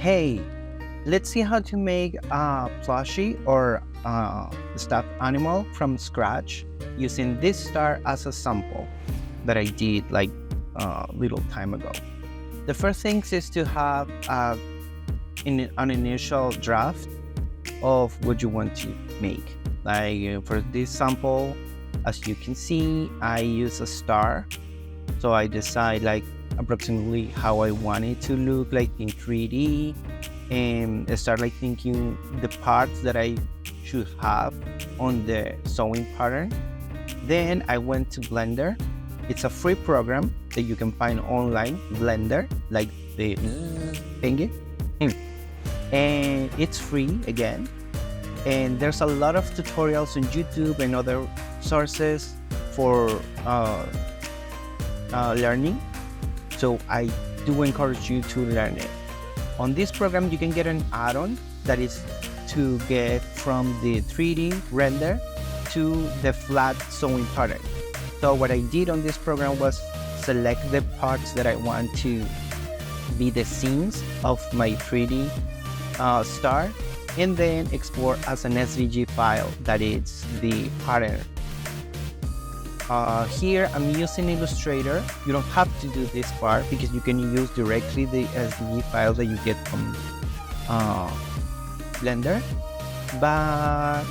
Hey, let's see how to make a plushie or a stuffed animal from scratch using this star as a sample that I did like a little time ago. The first thing is to have an initial draft of what you want to make. Like for this sample, as you can see, I use a star. So I decide like approximately how I want it to look like in 3D and I start like thinking the parts that I should have on the sewing pattern. Then I went to Blender. It's a free program that you can find online, Blender, like the thingy. And it's free again. And there's a lot of tutorials on YouTube and other sources for learning. So I do encourage you to learn it. On this program, you can get an add-on that is to get from the 3D render to the flat sewing pattern. So what I did on this program was select the parts that I want to be the seams of my 3D star, and then export as an SVG file that is the pattern. Here I'm using Illustrator. You don't have to do this part because you can use directly the SVG file that you get from Blender. But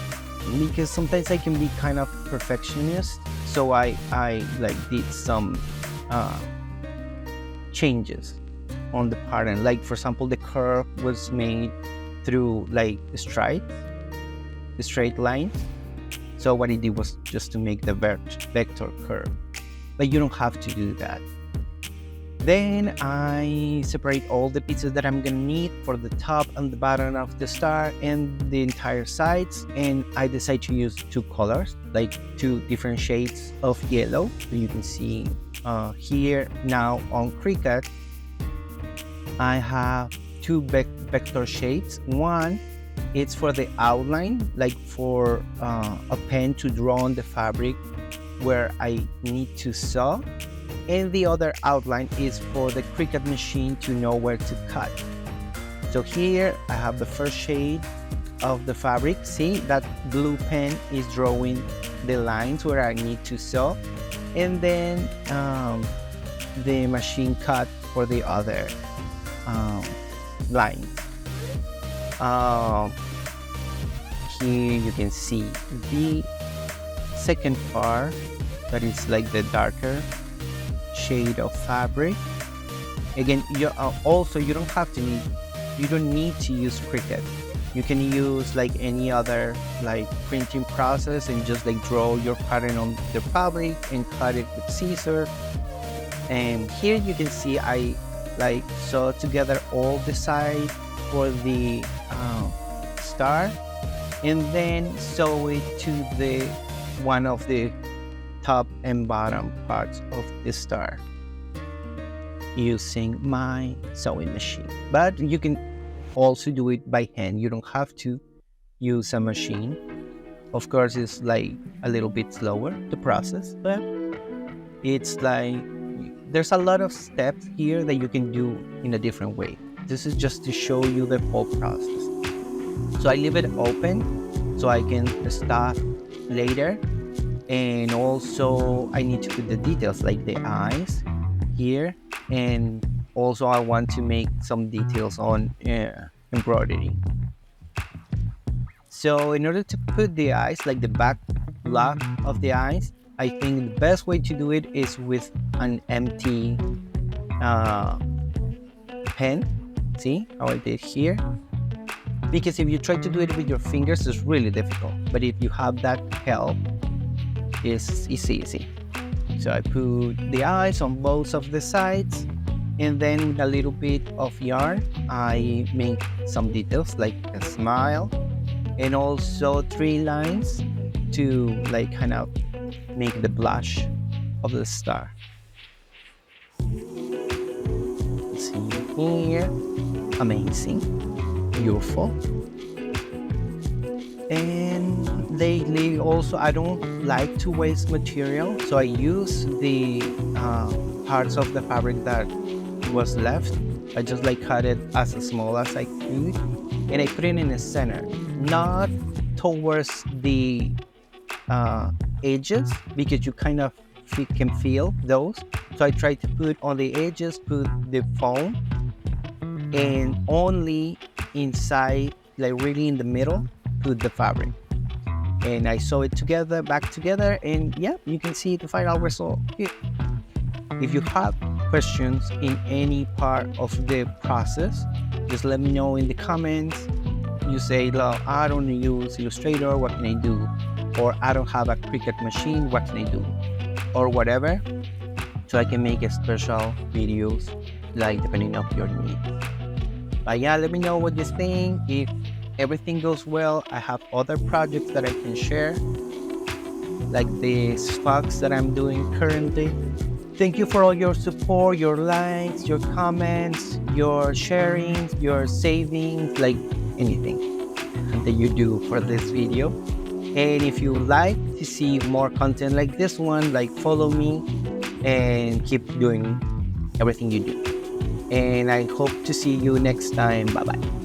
because sometimes I can be kind of perfectionist, so I like did some changes on the pattern. Like for example, the curve was made through like straight lines. So what I did was just to make the vector curve, but you don't have to do that. Then I separate all the pieces that I'm gonna need for the top and the bottom of the star and the entire sides, and I decide to use two colors, like two different shades of yellow. So you can see here now on Cricut, I have two vector shades. One, it's for the outline, like for a pen to draw on the fabric where I need to sew. And the other outline is for the Cricut machine to know where to cut. So here I have the first shade of the fabric. See, that blue pen is drawing the lines where I need to sew. And then the machine cut for the other lines. Here you can see the second part that is like the darker shade of fabric. Again, you don't have to you don't need to use Cricut. You can use like any other like printing process and just like draw your pattern on the fabric and cut it with scissors. And here you can see I like sew together all the sides for the star, and then sew it to the one of the top and bottom parts of the star using my sewing machine. But you can also do it by hand. You don't have to use a machine. Of course, it's like a little bit slower the process, but it's like there's a lot of steps here that you can do in a different way. This is just to show you the whole process. So I leave it open so I can start later. And also I need to put the details like the eyes here, and also I want to make some details on embroidery. So in order to put the eyes, like the back block of the eyes, I think the best way to do it is with an empty pen. See how I did here? Because if you try to do it with your fingers, it's really difficult. But if you have that help, it's easy. So I put the eyes on both of the sides, and then with a little bit of yarn, I make some details like a smile, and also 3 lines to like kind of make the blush of the star. See here, amazing, beautiful. And lately also I don't like to waste material, so I use the parts of the fabric that was left I just like cut it as small as I could, and I put it in the center, not towards the edges, because you kind of can feel those. So I try to put on the edges, put the foam, and only inside, like really in the middle, put the fabric. And I sew it together, back together, and yeah, you can see the final result here. If you have questions in any part of the process, just let me know in the comments. You say, look, I don't use Illustrator, what can I do? Or I don't have a Cricut machine, what can I do? Or whatever, so I can make a special videos, like depending on your needs. But yeah, let me know what you think. If everything goes well, I have other projects that I can share, like the socks that I'm doing currently. Thank you for all your support, your likes, your comments, your sharings, your savings, like anything that you do for this video. And if you like to see more content like this one, like follow me and keep doing everything you do. And I hope to see you next time. Bye bye.